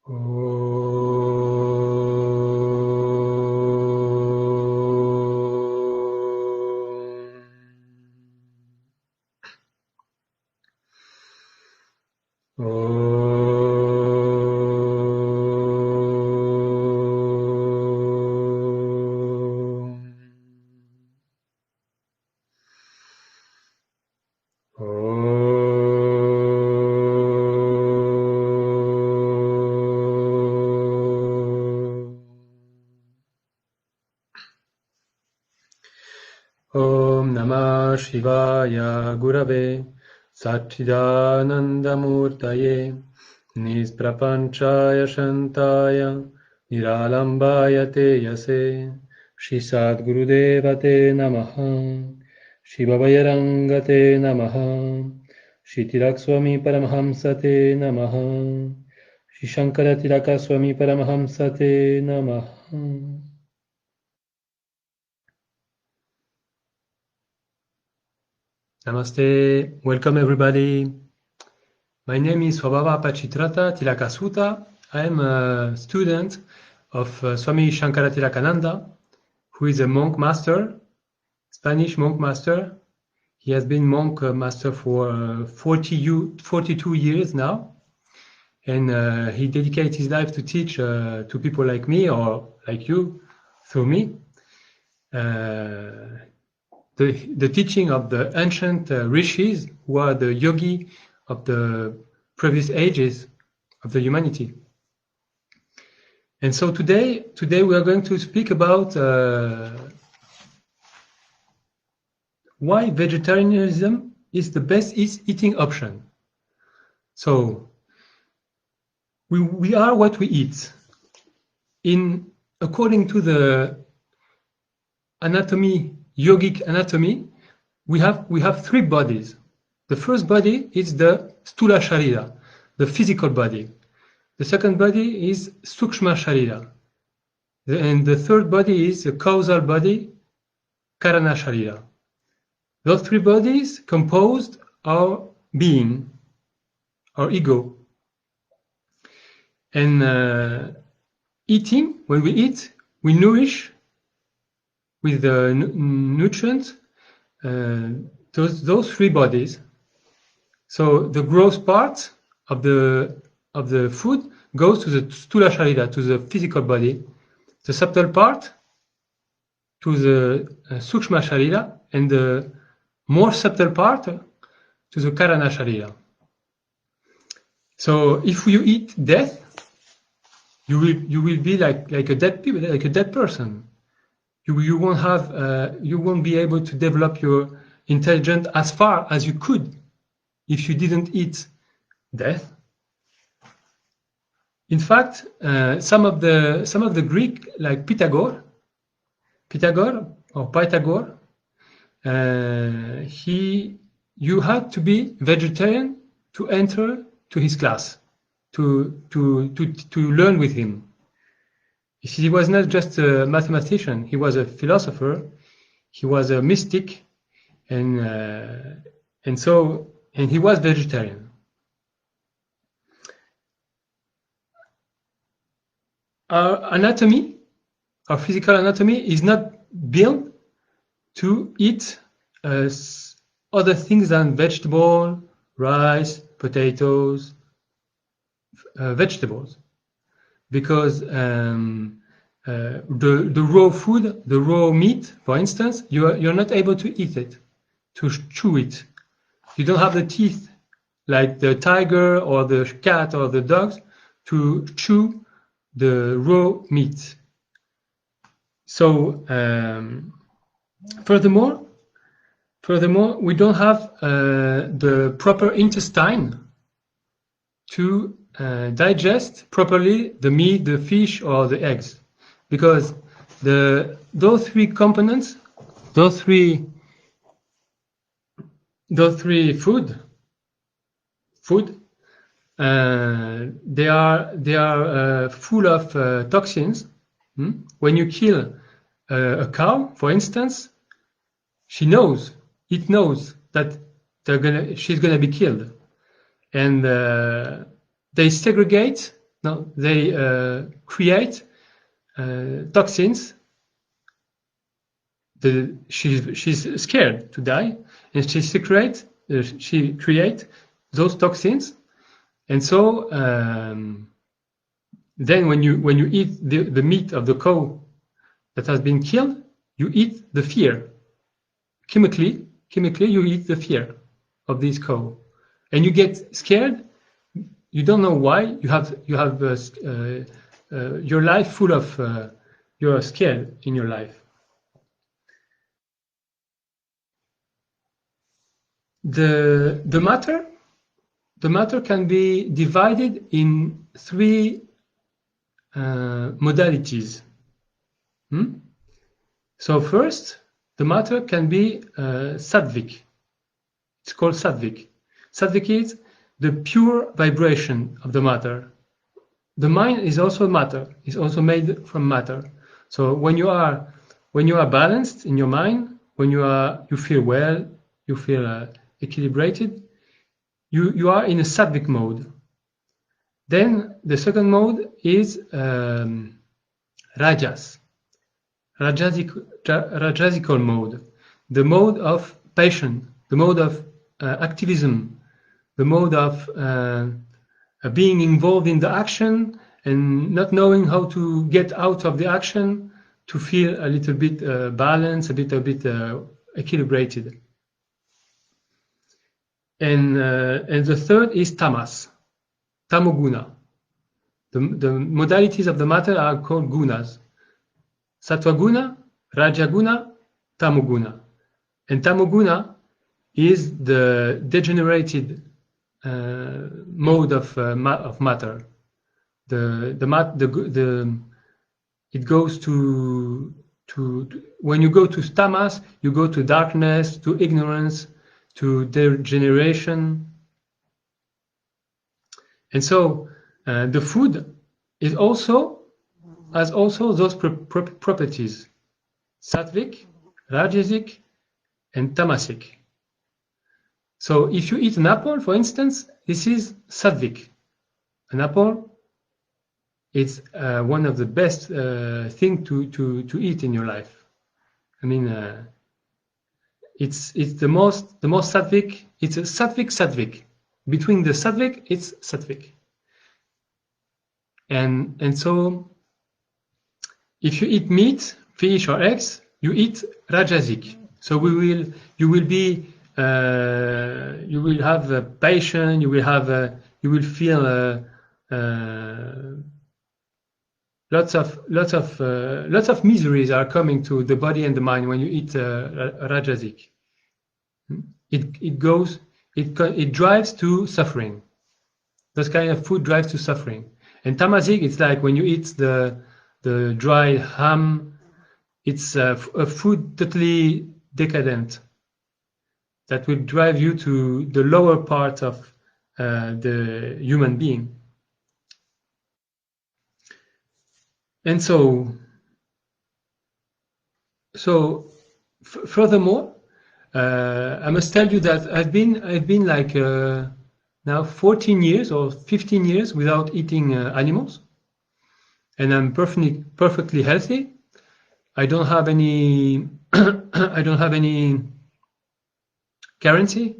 Om Namah Shivaya Gurave Satchidanandamurtaye Nisprapanchaya Shantaya Niralambaya Te Yase Shri Sadgurudeva Te Namaha Shri Babayaranga Te Namaha Shri Tirakswami Paramahamsa Te Namaha Shri Shankara Tiraka Swami Paramahamsa Te Namaha. Namaste, welcome everybody. My name is Swabhava Pachitrata Tilakasuta. I am a student of Swami Shankara Tirakananda, who is a monk master, Spanish monk master. He has been monk master for 42 years now, and he dedicates his life to teach to people like me or like you through me. The teaching of the ancient rishis, who are the yogi of the previous ages of the humanity. And so today we are going to speak about why vegetarianism is the best eating option. So we are what we eat. According to the anatomy, yogic anatomy, we have three bodies. The first body is the Stula Sharira, the physical body. The second body is Sukshma Sharira. And the third body is the causal body, Karana Sharira. Those three bodies composed our being, our ego. And when we eat, we nourish with the nutrients those three bodies. So the gross part of the food goes to the Stula Sharira, to the physical body. The subtle part to the Sukshma Sharira, and the more subtle part to the Karana Sharira. So if you eat death, you will be like a dead person. You won't be able to develop your intelligence as far as you could if you didn't eat death. In fact, some of the Greek, like Pythagore, you had to be vegetarian to enter to his class, to learn with him. He was not just a mathematician; he was a philosopher. He was a mystic, and he was vegetarian. Our anatomy, our physical anatomy, is not built to eat other things than vegetable, rice, potatoes, vegetables, because the raw food, the raw meat, for instance, you're not able to eat it, to chew it. You don't have the teeth like the tiger or the cat or the dogs to chew the raw meat. So furthermore, we don't have the proper intestine to digest properly the meat, the fish, or the eggs, because those three components, those three food, they are full of toxins. When you kill a cow, for instance, it knows that she's gonna be killed, and they segregate no, they create toxins. She's scared to die, and she create those toxins, and so then when you eat the meat of the cow that has been killed, you eat the fear. Chemically, you eat the fear of this cow, and you get scared. You don't know why. You have your life full of you're scared in your life. The matter can be divided in three modalities. So first, the matter can be sattvic. It's called sattvic. Sattvic is the pure vibration of the matter. The mind is also matter. It's also made from matter. So when you are balanced in your mind, when you feel well, you feel equilibrated, you are in a sattvic mode. Then the second mode is rajas, rajasical mode, the mode of passion, the mode of activism, the mode of being involved in the action and not knowing how to get out of the action to feel a little bit balanced, a little bit equilibrated. And the third is tamas, tamoguna. The modalities of the matter are called gunas. Sattva-guna, Raja-guna, Tamoguna. And Tamoguna is the degenerated mode of matter. It goes to when you go to tamas, you go to darkness, to ignorance, to degeneration. And so the food has also those properties: sattvic, rajasic, and tamasic. So if you eat an apple, for instance, this is sattvic. An apple, it's one of the best thing to eat in your life. I mean, it's the most sattvic. It's a sattvic. Between the sattvic, it's sattvic. And so if you eat meat, fish or eggs, you eat rajasic. So you will have passion. You will feel lots of miseries are coming to the body and the mind when you eat rajasic. It drives to suffering. This kind of food drives to suffering. And tamasic, it's like when you eat the dry ham. It's a food totally decadent that will drive you to the lower part of the human being. And so furthermore, I must tell you that I've been like now 14 years or 15 years without eating animals, and I'm perfectly healthy. I don't have any currency.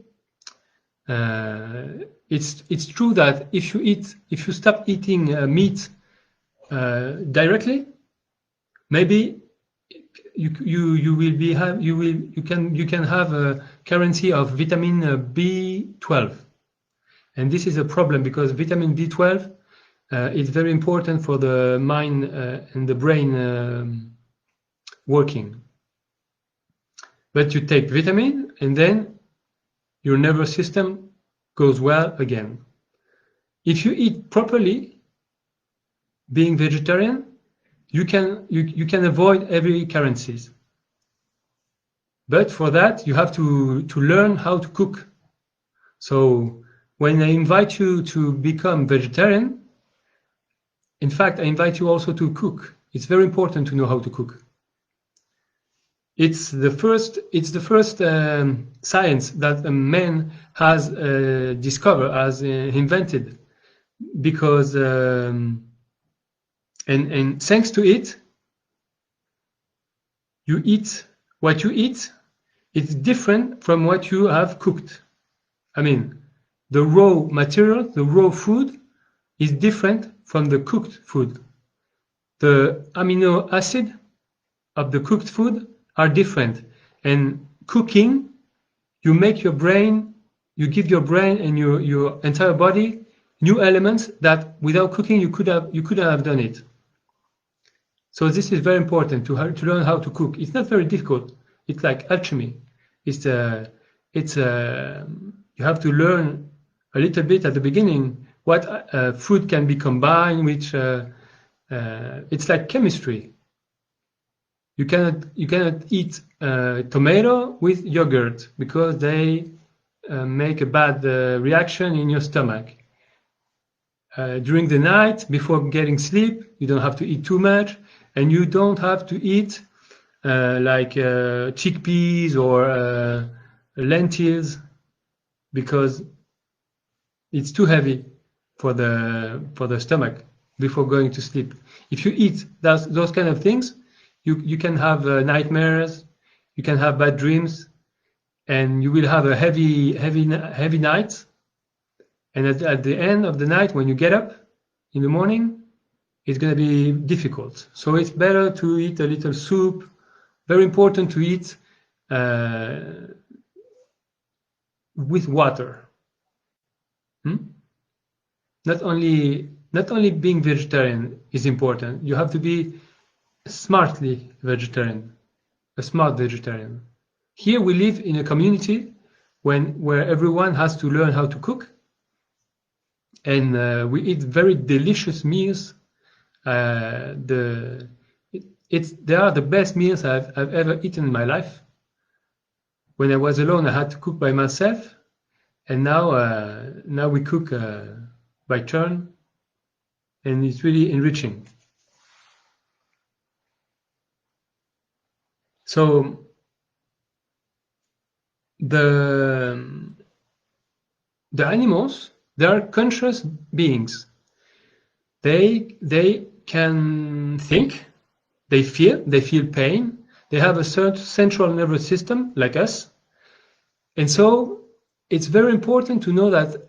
It's true that if you stop eating meat directly, maybe you can have a currency of vitamin B12, and this is a problem because vitamin B12 is very important for the mind and the brain working. But you take vitamin and then your nervous system goes well again. If you eat properly, being vegetarian, you can avoid every currencies. But for that, you have to learn how to cook. So when I invite you to become vegetarian, in fact, I invite you also to cook. It's very important to know how to cook. It's the first science that a man has discovered, has invented. because and thanks to it, you eat what you eat. It's different from what you have cooked. I mean, the raw material, the raw food, is different from the cooked food. The amino acid of the cooked food are different, and cooking, you make your brain, you give your brain and your entire body new elements that without cooking you couldn't have done it. So this is very important to learn how to cook. It's not very difficult. It's like alchemy. You have to learn a little bit at the beginning what food can be combined, which it's like chemistry. You cannot eat tomato with yogurt because they make a bad reaction in your stomach. During the night, before getting sleep, you don't have to eat too much, and you don't have to eat like chickpeas or lentils because it's too heavy for the stomach before going to sleep. If you eat those kind of things, you can have nightmares, you can have bad dreams, and you will have a heavy night. And at the end of the night, when you get up in the morning, it's going to be difficult. So it's better to eat a little soup. Very important to eat with water. Not only being vegetarian is important. You have to be smartly vegetarian, a smart vegetarian. Here we live in a community where everyone has to learn how to cook, and we eat very delicious meals. They are the best meals I've ever eaten in my life. When I was alone, I had to cook by myself, and now we cook by turn, and it's really enriching. So the animals, they are conscious beings. They can think, they feel pain. They have a certain central nervous system like us, and so it's very important to know that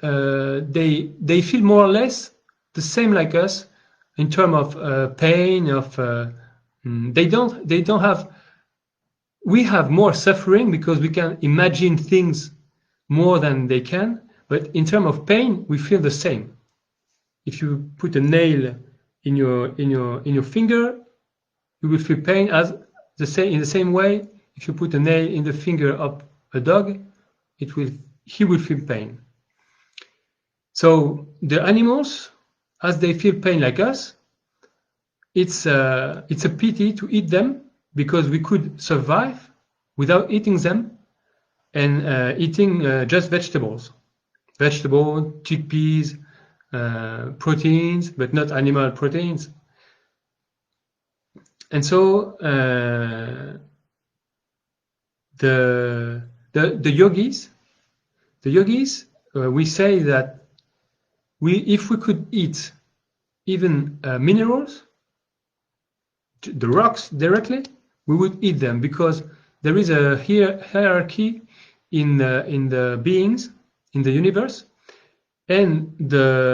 they feel more or less the same like us in terms of pain. They don't have. We have more suffering because we can imagine things more than they can, but in terms of pain, we feel the same. If you put a nail in your finger, you will feel pain in the same way. If you put a nail in the finger of a dog, he will feel pain. So the animals, as they feel pain like us, it's a pity to eat them, because we could survive without eating them and eating just vegetables, chickpeas, proteins, but not animal proteins. And so the yogis, we say that if we could eat even minerals, the rocks directly, we would eat them, because there is a hierarchy in the beings in the universe, and the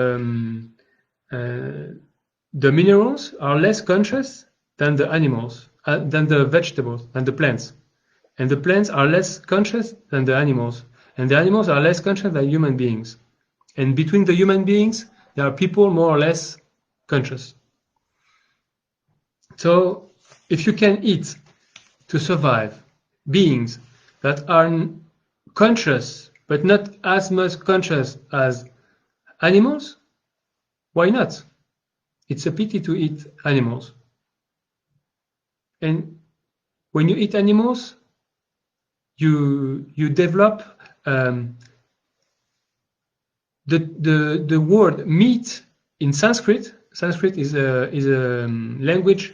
minerals are less conscious than the animals, than the vegetables, than the plants, and the plants are less conscious than the animals, and the animals are less conscious than human beings, and between the human beings there are people more or less conscious. So if you can eat to survive beings that are conscious but not as much conscious as animals, why not? It's a pity to eat animals. And when you eat animals, you develop the word meat in Sanskrit. Sanskrit is a language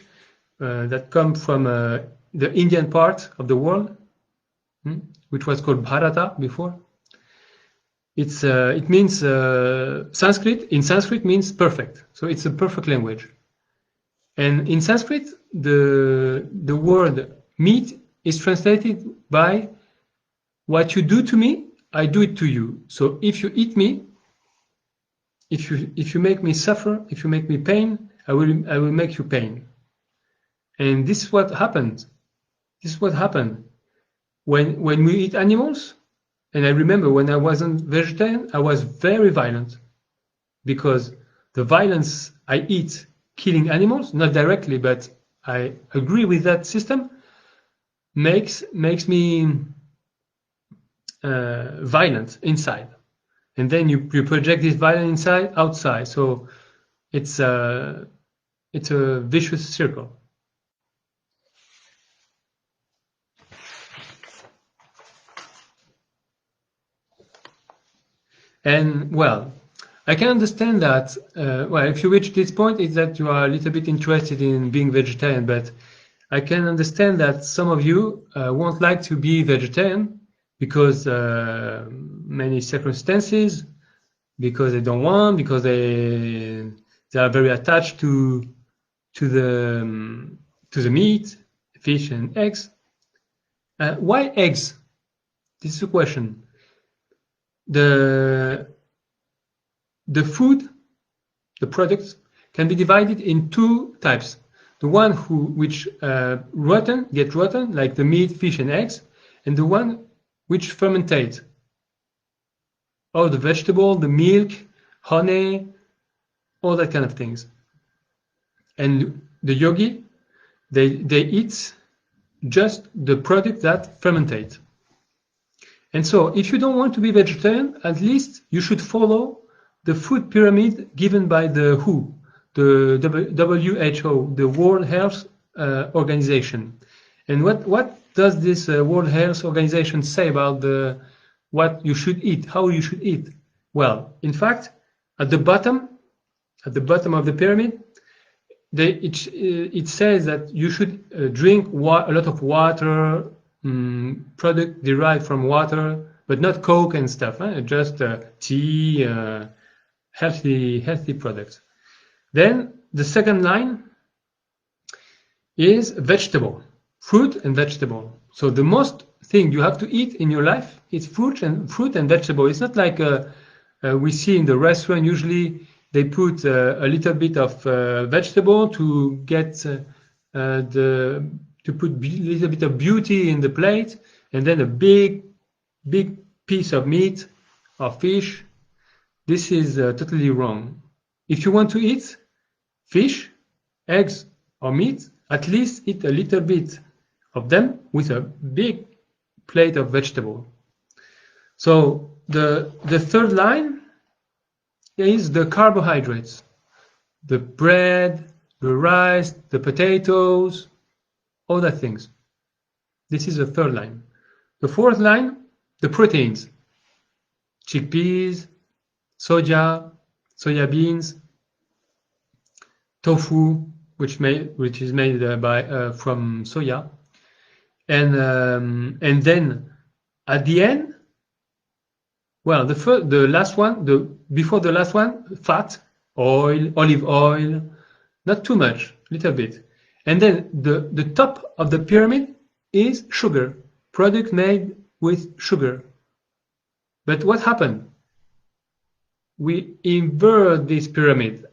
that comes from the Indian part of the world, which was called Bharata before. it means Sanskrit. In Sanskrit means perfect. So it's a perfect language. And in Sanskrit, the word meat is translated by what you do to me, I do it to you. So if you eat me, if you make me suffer, if you make me pain, I will make you pain. And this is what happened. This is what happened when we eat animals. And I remember when I wasn't vegetarian, I was very violent because the violence I eat killing animals, not directly, but I agree with that system, makes me violent inside. And then you project this violence outside. So it's a vicious circle. And well, I can understand that. Well, if you reach this point, it's that you are a little bit interested in being vegetarian. But I can understand that some of you won't like to be vegetarian because many circumstances, because they don't want, because they are very attached to the meat, fish, and eggs. Why eggs? This is a question. The food, the products, can be divided in two types. The one which get rotten, like the meat, fish, and eggs, and the one which fermentate. All the vegetable, the milk, honey, all that kind of things. And the yogi, they eat just the product that fermentate. And so if you don't want to be vegetarian, at least you should follow the food pyramid given by the WHO, the WHO, the World Health Organization. And what does this World Health Organization say about what you should eat, how you should eat? Well, in fact, at the bottom of the pyramid, it says that you should drink a lot of water, product derived from water, but not Coke and stuff, just tea, healthy products. Then the second line is vegetable, fruit and vegetable. So the most thing you have to eat in your life is fruit and vegetable. It's not like we see in the restaurant. Usually they put a little bit of vegetable to get to put a little bit of beauty in the plate, and then a big piece of meat or fish. This is totally wrong. If you want to eat fish, eggs, or meat, at least eat a little bit of them with a big plate of vegetable. So the third line is the carbohydrates, the bread, the rice, the potatoes, all that things. This is the third line. The fourth line, the proteins, chickpeas, soya beans, tofu, which is made from soya, and then at the end, well, the last one, before the last one, fat, oil, olive oil, not too much, little bit, and then the top of the pyramid is sugar, product made with sugar. But what happened? We invert this pyramid,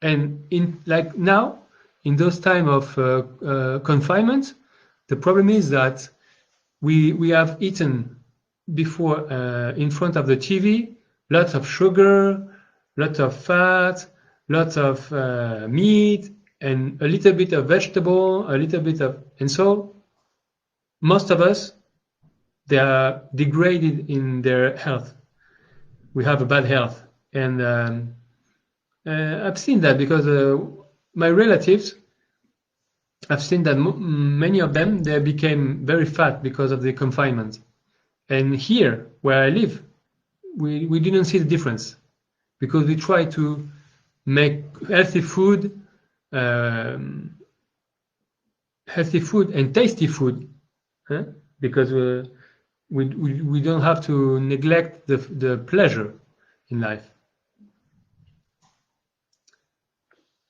and like now, in those time of confinement, the problem is that we have eaten before in front of the TV lots of sugar, lots of fat, lots of meat, and a little bit of vegetable, and so most of us, they are degraded in their health. We have a bad health. And I've seen that because my relatives, I've seen that many of them, they became very fat because of the confinement. And here, where I live, we didn't see the difference because we try to make healthy food and tasty food, because we don't have to neglect the pleasure in life.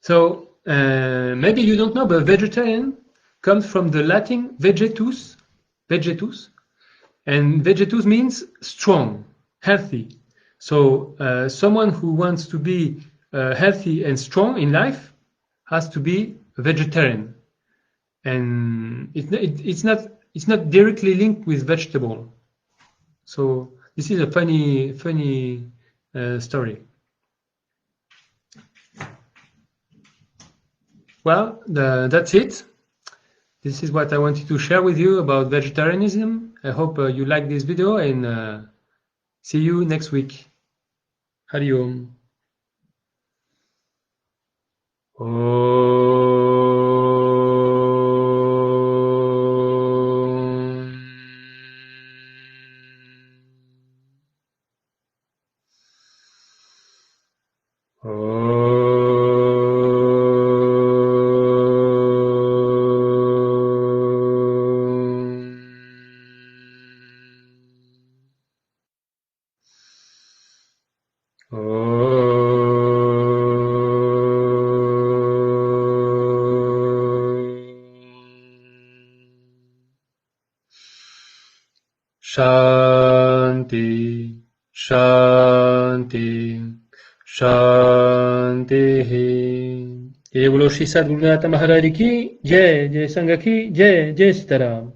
So maybe you don't know, but vegetarian comes from the Latin vegetus, and vegetus means strong, healthy. So someone who wants to be healthy and strong in life has to be a vegetarian, and it's not directly linked with vegetable. So this is a funny story. Well, that's it. This is what I wanted to share with you about vegetarianism. I hope you like this video, and see you next week. Hari Om. Shanti, Shanti, Shanti. ये बोलो श्री सद्गुरुनाथ महाराज की जय, जय संघ की जय, जय सीताराम।